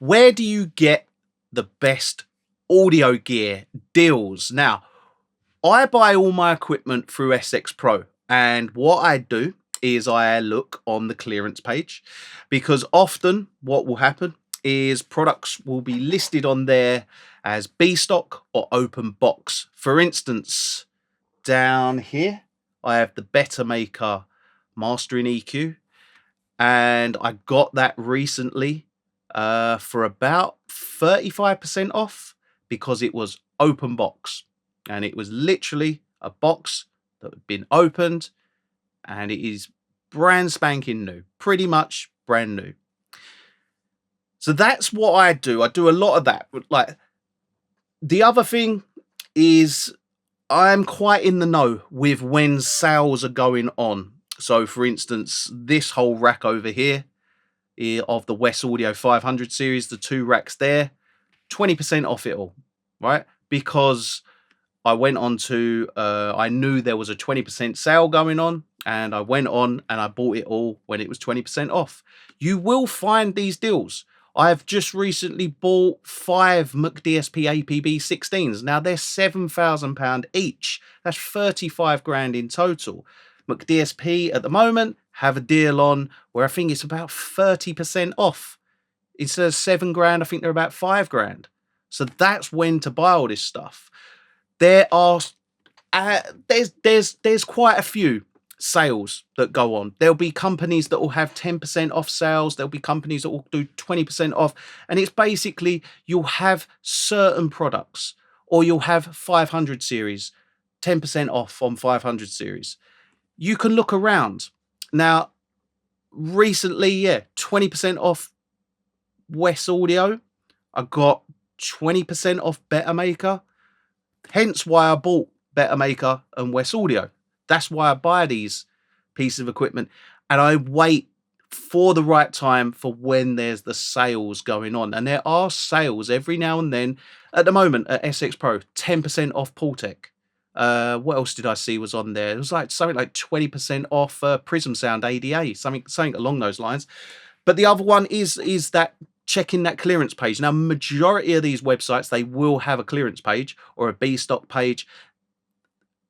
Where do you get the best audio gear deals? Now, I buy all my equipment through SX Pro, and what I do is I look on the clearance page, because often what will happen is products will be listed on there as B stock or open box. For instance, down here I have the Better Maker Mastering EQ, and I got that recently for about 35% off, because it was open box, and it was literally a box that had been opened, and it is brand spanking new, pretty much brand new. So that's what I do. I do a lot of that. Like, the other thing is, I'm quite in the know with when sales are going on. So for instance, this whole rack over here of the West Audio 500 series, the 2 racks there, 20% off it all, right? Because I went on to, I knew there was a 20% sale going on, and I went on and I bought it all when it was 20% off. You will find these deals. I've just recently bought 5 McDSP APB 16s. Now they're £7,000 each. That's 35 grand in total. McDSP at the moment have a deal on where I think it's about 30% off. Instead of 7 grand, I think they're about 5 grand. So that's when to buy all this stuff. There are there's quite a few sales that go on. There'll be companies that will have 10% off sales. There'll be companies that will do 20% off. And it's basically, you'll have certain products, or you'll have 500 series, 10% off on 500 series. You can look around. Now, recently, yeah, 20% off West Audio. I got 20% off Better Maker. Hence why I bought Better Maker and West Audio. That's why I buy these pieces of equipment, and I wait for the right time for when there's the sales going on. And there are sales every now and then. At the moment at SX Pro, 10% off Pultec. What else did I see was on there? It was like something like 20% off Prism Sound ADA, something along those lines. But the other one is that checking that clearance page. Now, majority of these websites, they will have a clearance page or a B stock page.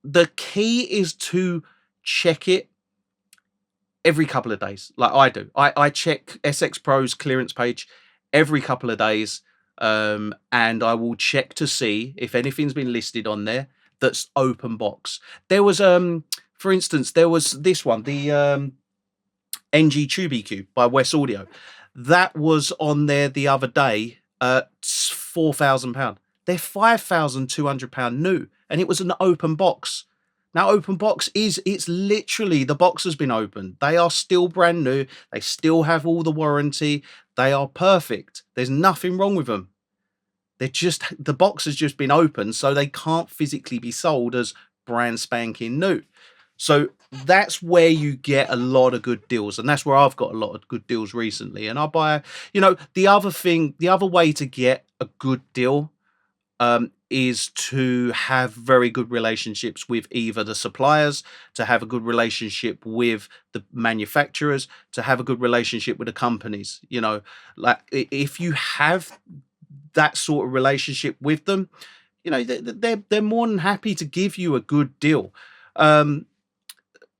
The key is to check it every couple of days, like I do. I check SX Pro's clearance page every couple of days, and I will check to see if anything's been listed on there that's open box. There was, for instance, there was this one, the NG Tube EQ by West Audio. That was on there the other day at £4,000. They're £5,200 new, and it was an open box. Now, open box it's literally, the box has been opened. They are still brand new. They still have all the warranty. They are perfect. There's nothing wrong with them. They're just, the box has just been opened, so they can't physically be sold as brand spanking new. So that's where you get a lot of good deals, and that's where I've got a lot of good deals recently. And I buy, the other way to get a good deal is to have very good relationships with either the suppliers, to have a good relationship with the manufacturers, to have a good relationship with the companies. Like, if you have that sort of relationship with them, they're more than happy to give you a good deal.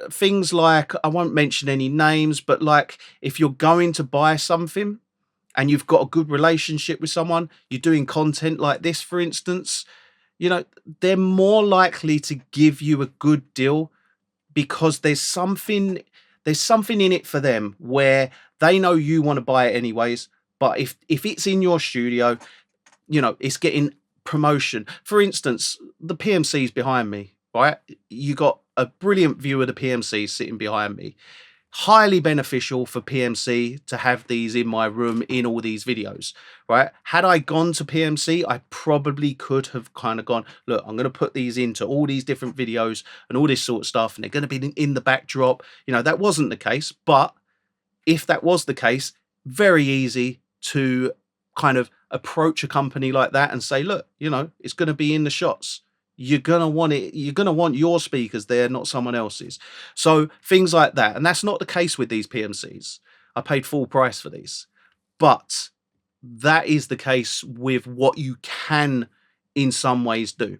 Things like, I won't mention any names, but like, if you're going to buy something and you've got a good relationship with someone, you're doing content like this, for instance, they're more likely to give you a good deal, because there's something in it for them where they know you want to buy it anyways. But if it's in your studio, it's getting promotion. For instance, the PMC's behind me, right? You got a brilliant view of the PMC sitting behind me. Highly beneficial for PMC to have these in my room in all these videos, right? Had I gone to PMC, I probably could have kind of gone, look, I'm going to put these into all these different videos and all this sort of stuff, and they're going to be in the backdrop. That wasn't the case. But if that was the case, very easy to kind of approach a company like that and say, look, it's going to be in the shots. You're going to want it. You're going to want your speakers there, not someone else's. So things like that. And that's not the case with these PMCs. I paid full price for these. But that is the case with what you can in some ways do.